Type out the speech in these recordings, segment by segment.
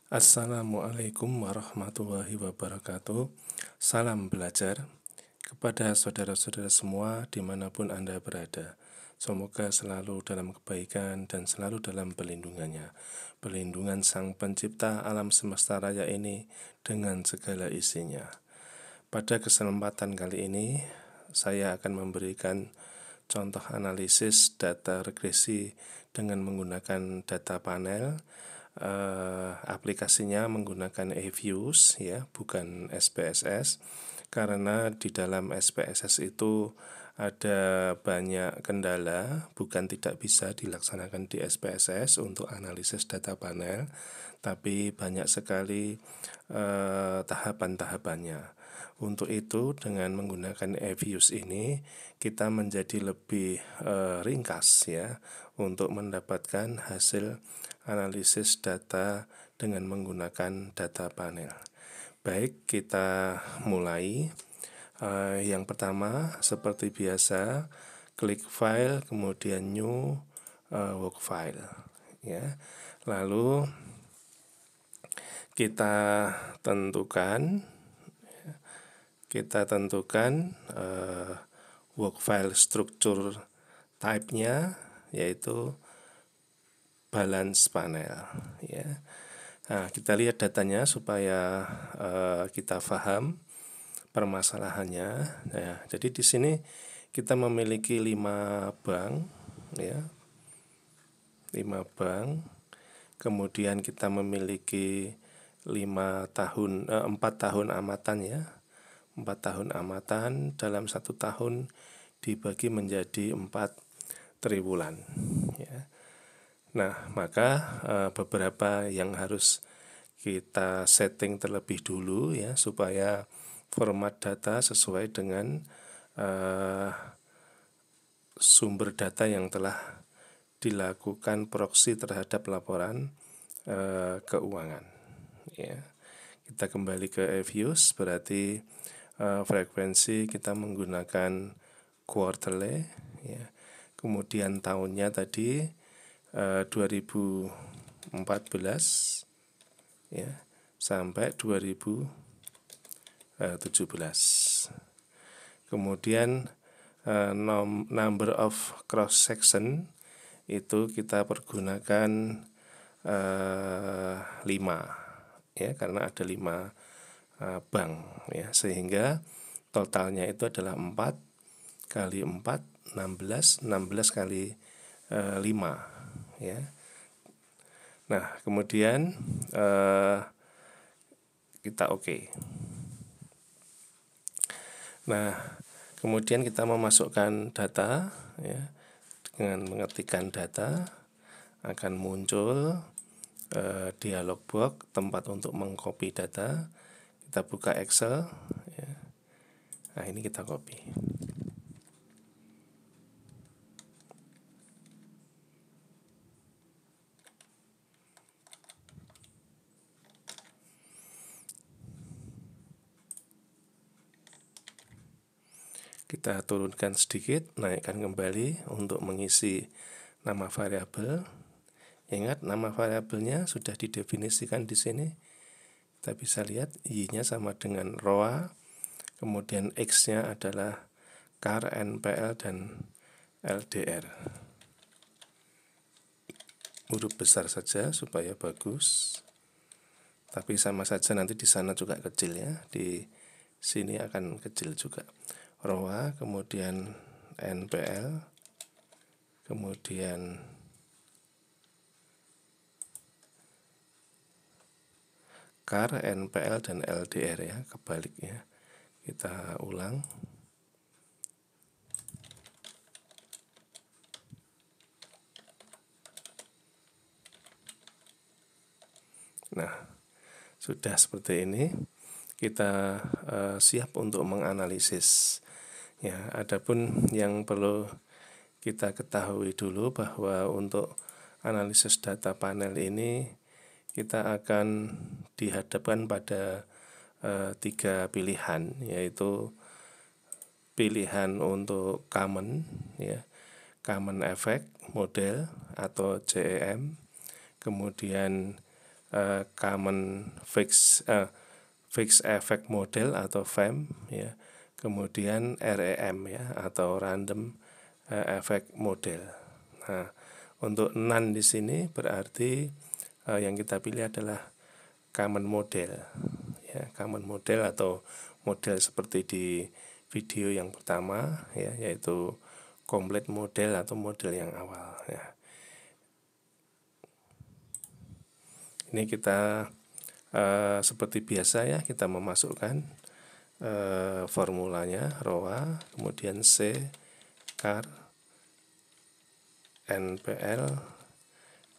Assalamualaikum warahmatullahi wabarakatuh. Salam belajar kepada saudara-saudara semua dimanapun Anda berada. Semoga selalu dalam kebaikan dan selalu dalam pelindungannya. Pelindungan Sang Pencipta alam semesta raya ini dengan segala isinya. Pada kesempatan kali ini, saya akan memberikan contoh analisis data regresi dengan menggunakan data panel. Aplikasinya menggunakan eViews ya, bukan SPSS, karena di dalam SPSS itu ada banyak kendala, bukan tidak bisa dilaksanakan di SPSS untuk analisis data panel, tapi banyak sekali tahapan-tahapannya. Untuk itu, dengan menggunakan eViews ini, kita menjadi lebih ringkas ya untuk mendapatkan hasil analisis data dengan menggunakan data panel. Baik, kita mulai. Yang pertama, seperti biasa, klik file, kemudian new work file. Ya, lalu kita tentukan work file structure type-nya, yaitu balance panel ya. Nah, kita lihat datanya supaya kita paham permasalahannya. Nah, jadi di sini kita memiliki 5 bank ya. 5 bank. Kemudian kita memiliki 4 tahun amatan ya. 4 tahun amatan dalam 1 tahun dibagi menjadi 4 triwulan ya. Nah, maka beberapa yang harus kita setting terlebih dulu ya, supaya format data sesuai dengan sumber data yang telah dilakukan proxy terhadap laporan keuangan ya. Kita kembali ke eViews, berarti frekuensi kita menggunakan quarterly ya. Kemudian tahunnya tadi 2014 ya sampai 2017. Kemudian number of cross section itu kita pergunakan 5 ya, karena ada 5 bank ya, sehingga totalnya itu adalah 4 kali 4 16 kali 5 ya. Nah, kemudian kita oke. Nah, kemudian kita memasukkan data ya. Dengan mengetikkan data akan muncul dialog box tempat untuk mengcopy data. Kita buka Excel ya. Nah, ini kita copy. Kita turunkan sedikit, naikkan kembali untuk mengisi nama variabel. Ingat, nama variabelnya sudah didefinisikan di sini. Kita bisa lihat Y-nya sama dengan ROA, kemudian X-nya adalah CAR, NPL, dan LDR. Huruf besar saja supaya bagus. Tapi sama saja nanti di sana juga kecil ya. Di sini akan kecil juga. ROA, kemudian NPL, kemudian CAR, NPL, dan LDR ya, kebalik ya. Kita ulang. Nah, sudah seperti ini. Kita siap untuk menganalisis. Ya, adapun yang perlu kita ketahui dulu bahwa untuk analisis data panel ini kita akan dihadapkan pada 3 pilihan, yaitu pilihan untuk common ya, common effect model atau CEM, kemudian common fixed effect model atau FEM ya, kemudian RAM ya atau random effect model. Nah, untuk none di sini berarti yang kita pilih adalah common model ya, common model atau model seperti di video yang pertama ya, yaitu complete model atau model yang awal ya. Ini kita seperti biasa ya, kita memasukkan formulanya ROA, kemudian C, CAR, NPL,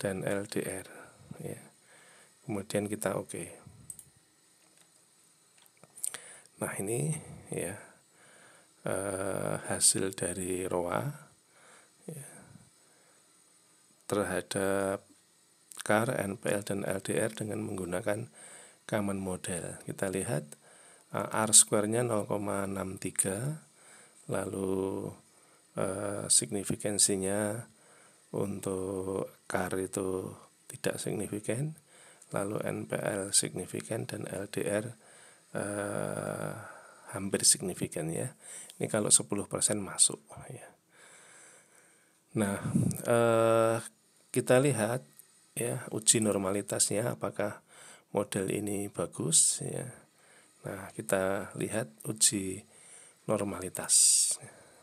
dan LDR ya. Kemudian kita oke. Nah ini ya hasil dari ROA ya, terhadap CAR, NPL, dan LDR dengan menggunakan common model. Kita lihat R square-nya 0,63, lalu signifikansinya untuk CAR itu tidak signifikan, lalu NPL signifikan, dan LDR hampir signifikan ya. Ini kalau 10% masuk ya. Nah, kita lihat ya uji normalitasnya apakah model ini bagus ya. Nah, kita lihat uji normalitas.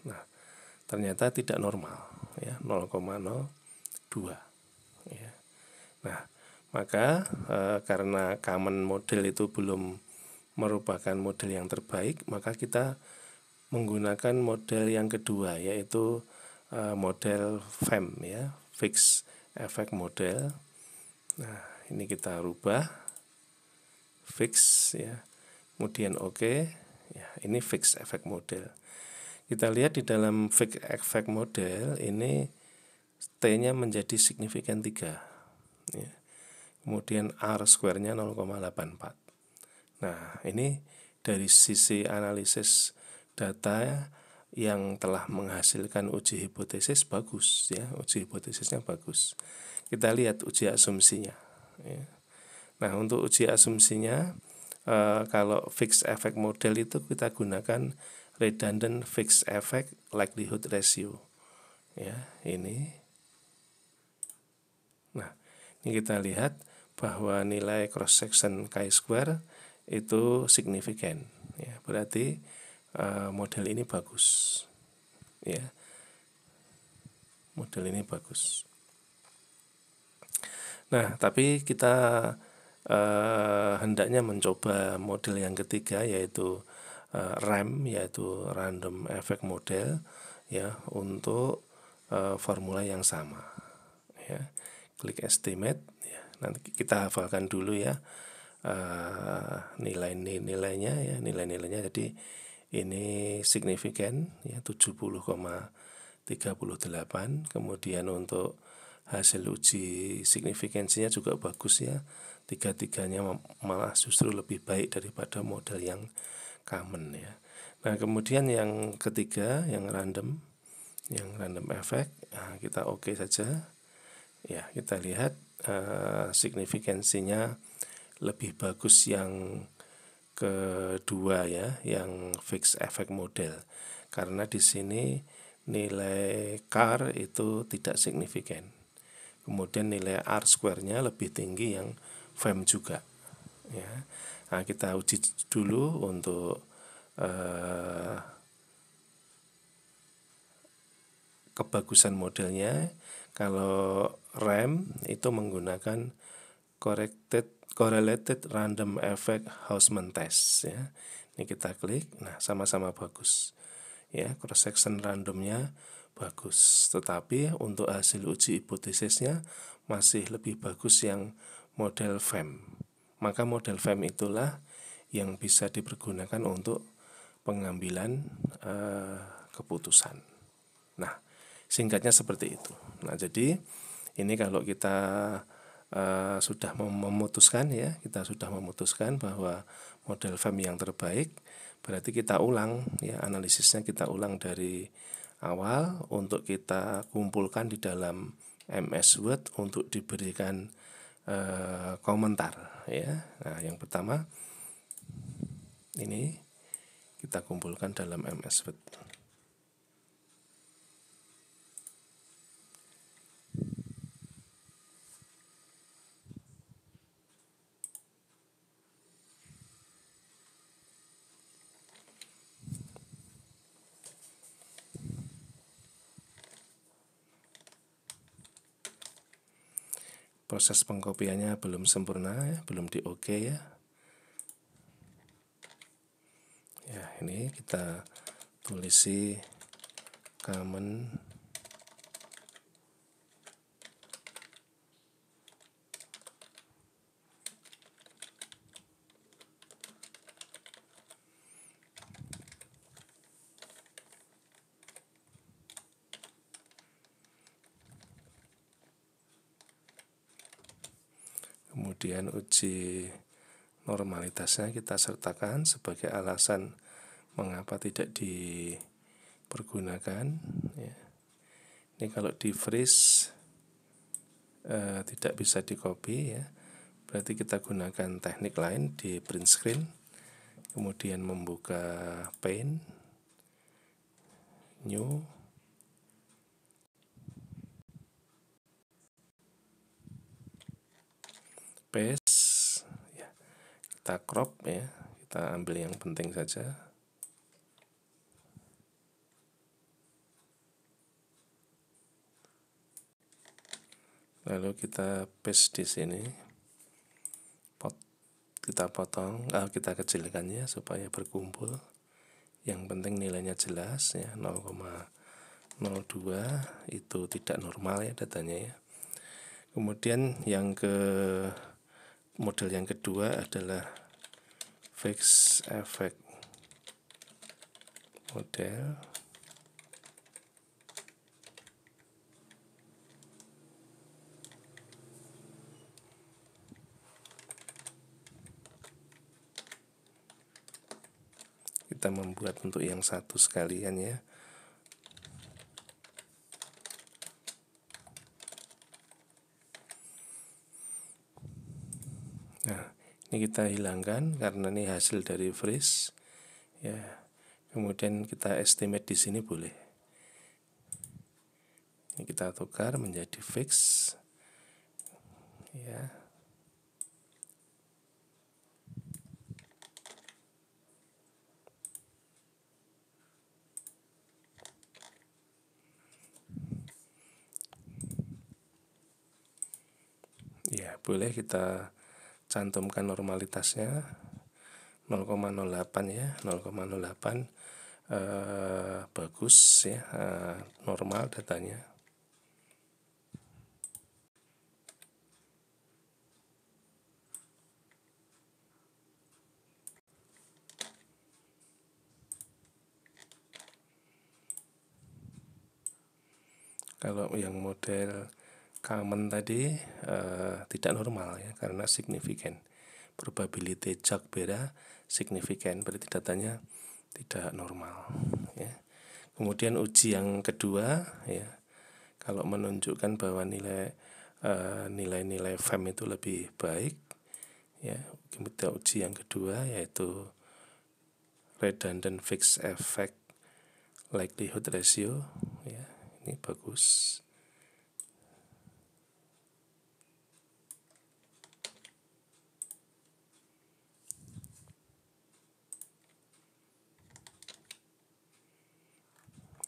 Nah, ternyata tidak normal ya, 0,02 ya. Nah, maka karena common model itu belum merupakan model yang terbaik, maka kita menggunakan model yang kedua, yaitu model FEM ya, fixed effect model. Nah, ini kita rubah fix ya, kemudian oke ya, ini fixed effect model. Kita lihat di dalam fixed effect model ini T-nya menjadi signifikan 3 ya. Kemudian R square-nya 0,84. Nah, ini dari sisi analisis data yang telah menghasilkan uji hipotesis bagus ya, uji hipotesisnya bagus. Kita lihat uji asumsinya ya. Nah, untuk uji asumsinya kalau fixed effect model itu kita gunakan redundant fixed effect likelihood ratio ya, ini. Nah, ini kita lihat bahwa nilai cross section chi-square itu signifikan ya, berarti model ini bagus ya, model ini bagus. Nah, tapi kita hendaknya mencoba model yang ketiga, yaitu RAM, yaitu random effect model ya, untuk formula yang sama ya. Klik estimate ya. Nanti kita hafalkan dulu ya nilai-nilainya ya, nilai-nilainya. Jadi ini signifikan ya 70,38. Kemudian untuk hasil uji signifikansinya juga bagus ya, tiga-tiganya malah justru lebih baik daripada model yang common ya. Nah, kemudian yang ketiga, yang random effect, nah, kita oke saja ya. Kita lihat signifikansinya lebih bagus yang kedua ya, yang fixed effect model, karena di sini nilai CAR itu tidak signifikan. Kemudian nilai R square-nya lebih tinggi yang FEM juga ya. Nah, kita uji dulu untuk kebagusan modelnya. Kalau RAM itu menggunakan correlated random effect Hausman test ya. Ini kita klik. Nah, sama-sama bagus ya, cross section randomnya bagus, tetapi untuk hasil uji hipotesisnya masih lebih bagus yang model FEM. Maka model FEM itulah yang bisa dipergunakan untuk pengambilan keputusan. Nah, singkatnya seperti itu. Nah, jadi ini kalau kita sudah memutuskan ya, kita sudah memutuskan bahwa model FEM yang terbaik, berarti kita ulang ya, analisisnya kita ulang dari awal untuk kita kumpulkan di dalam MS Word untuk diberikan komentar ya. Nah, yang pertama ini kita kumpulkan dalam MS Word. Proses pengkopiannya belum sempurna ya, belum di OK ya. Ya, ini kita tulisi common kemudian uji normalitasnya kita sertakan sebagai alasan mengapa tidak dipergunakan ya. Ini kalau di freeze tidak bisa di copy ya, berarti kita gunakan teknik lain di print screen, kemudian membuka Paint, New, Paste ya. Kita crop ya, kita ambil yang penting saja. Lalu kita paste di sini, kita potong, kita kecilkannya supaya berkumpul. Yang penting nilainya jelas ya, 0,02 itu tidak normal ya datanya ya. Kemudian model yang kedua adalah fix effect model. Kita membuat untuk yang satu sekalian ya. Nah, ini kita hilangkan karena ini hasil dari freeze ya. Kemudian kita estimate di sini boleh. Ini kita tukar menjadi fix ya. Ya, boleh kita cantumkan normalitasnya 0,08 ya, 0,08 bagus ya, normal datanya. Kalau yang model common tadi tidak normal ya, karena signifikan. Probability Jack Bera signifikan, berarti datanya tidak normal ya. Kemudian uji yang kedua ya, kalau menunjukkan bahwa nilai-nilai FEM itu lebih baik ya, kita uji yang kedua yaitu redundant fixed effect likelihood ratio ya, ini bagus.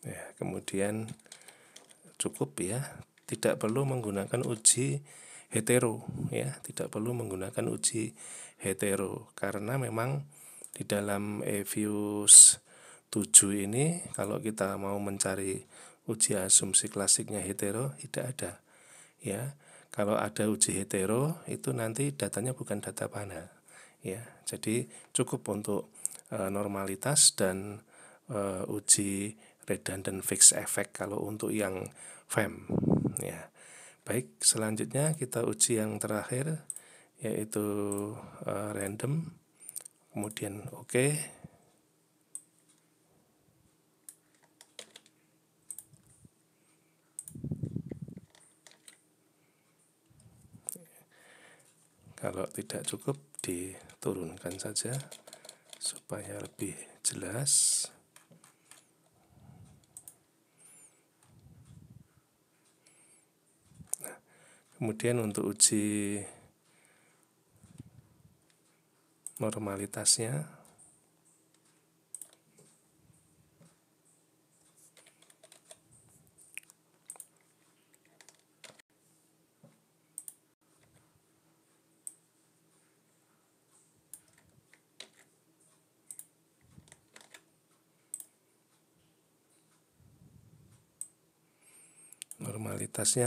Ya, kemudian cukup ya, tidak perlu menggunakan uji hetero ya, tidak perlu menggunakan uji hetero karena memang di dalam EViews 7 ini kalau kita mau mencari uji asumsi klasiknya hetero tidak ada ya. Kalau ada uji hetero itu nanti datanya bukan data panel ya. Jadi cukup untuk normalitas dan uji redundant fixed effect kalau untuk yang FEM ya. Baik, selanjutnya kita uji yang terakhir yaitu random, kemudian OK. Kalau tidak cukup diturunkan saja supaya lebih jelas. Kemudian untuk uji normalitasnya,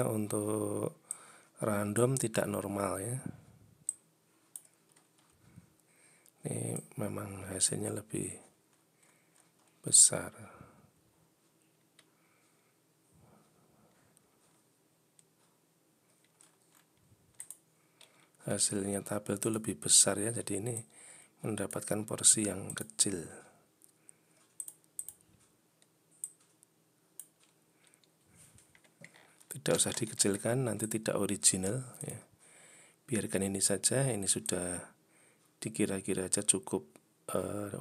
untuk random tidak normal ya. Ini memang hasilnya lebih besar. Hasilnya tabel itu lebih besar ya, jadi ini mendapatkan porsi yang kecil. Tidak usah dikecilkan, nanti tidak original ya. Biarkan ini saja, ini sudah dikira-kira aja cukup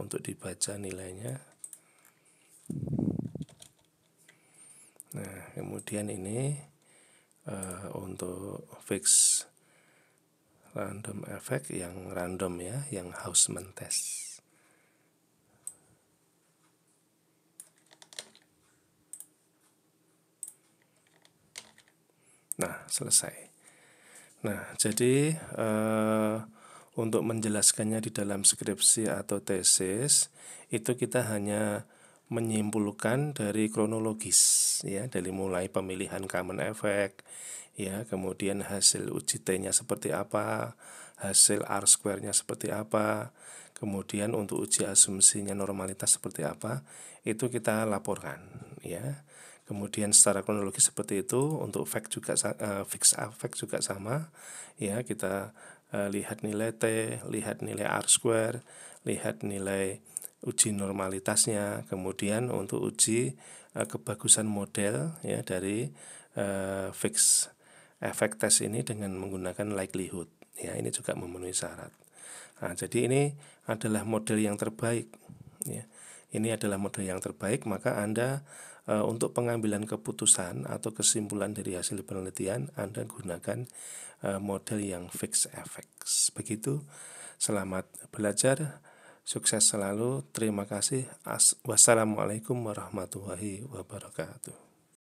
untuk dibaca nilainya. Nah, kemudian ini untuk fix random effect yang random ya, yang Hausman test. Nah, selesai. Nah, jadi untuk menjelaskannya di dalam skripsi atau tesis itu kita hanya menyimpulkan dari kronologis ya, dari mulai pemilihan common effect ya, kemudian hasil uji T-nya seperti apa, hasil R-square-nya seperti apa, kemudian untuk uji asumsinya normalitas seperti apa, itu kita laporkan ya. Kemudian secara kronologis seperti itu, untuk fix effect juga sama ya, kita lihat nilai T, lihat nilai R-square, lihat nilai uji normalitasnya, kemudian untuk uji kebagusan model ya dari fix effect test ini dengan menggunakan likelihood ya, ini juga memenuhi syarat. Nah, jadi ini adalah model yang terbaik ya. Ini adalah model yang terbaik, maka Anda untuk pengambilan keputusan atau kesimpulan dari hasil penelitian Anda gunakan model yang fixed effects. Begitu. Selamat belajar, sukses selalu. Terima kasih. Wassalamualaikum warahmatullahi wabarakatuh.